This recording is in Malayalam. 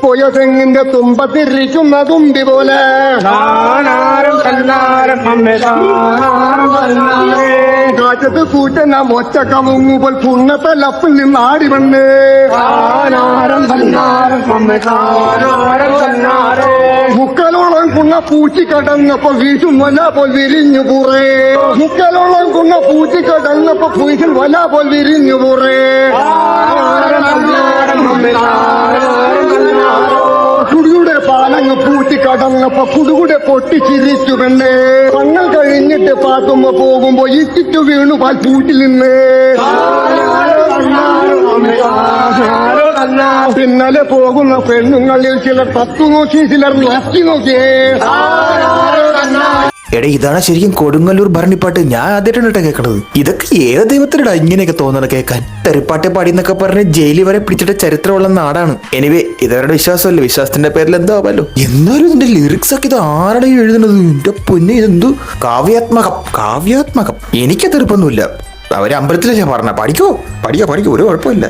പോയ തെങ്ങിന്റെ തുമ്പത്തിരിക്കുന്ന തുമ്പി പോലെ കാറ്റത്ത് കൂറ്റന മൊച്ച കമുങ്ങുമ്പോൾ പുണ്ണത്തെ ലപ്പിൽ നിന്ന് ആടി വന്ന് മുക്കലോളം കുണ്ണ പൂച്ചി കടന്നപ്പോ വീശും വല പോൽ വിരിഞ്ഞു പുറേ മുക്കലോളം കുണ്ണ പൂച്ചി കടന്നപ്പോ വീശും വല പോൽ വിരിഞ്ഞു പുറേ കുടുകുടെ പാലങ്ങ് പൂട്ടി കടന്നപ്പോ കുടുകുടെ പൊട്ടിച്ചിരിച്ചു പെണ്ണേ പങ്ങൾ കഴിഞ്ഞിട്ട് പാത്തുമ്പോ പോകുമ്പോ ഇറ്റിച്ചു വീണു പാൽ പൂട്ടിൽ നിന്ന് പിന്നാലെ പോകുന്ന പെണ്ണുങ്ങളിൽ ചിലർ തത്തു നോക്കി ചിലർ നക്കി നോക്കിയേ. എടാ ഇതാണ് ശരിക്കും കൊടുങ്ങല്ലൂർ ഭരണിപ്പാട്ട്. ഞാൻ ആദ്യമായിട്ടാണ് കേൾക്കണത്. ഇതൊക്കെ ഏത് ദൈവത്തിനടാ ഇങ്ങനെയൊക്കെ തോന്നണ കേൾക്കാൻ. തെറിപ്പാട്ടെ പാടിന്നൊക്കെ പറഞ്ഞ് ജയിലിൽ വരെ പിടിച്ചിട്ട് ചരിത്രമുള്ള നാടാണ്. എനിവേ ഇതവരുടെ വിശ്വാസമല്ലേ, വിശ്വാസത്തിന്റെ പേരിൽ എന്തോ ആവാലോ. എന്നാലും ഇതിന്റെ ലിറിക്സ് ഒക്കെ ഇത് ആരുടെ എഴുതുന്നത്? എന്റെ പൊന്നെ, ഇതെന്തു കാവ്യാത്മകം. എനിക്ക് തെറിപ്പൊന്നുമില്ല. അവര് അമ്പലത്തിലല്ലേ പറഞ്ഞ പഠിക്കോ ഒരു കുഴപ്പമില്ല.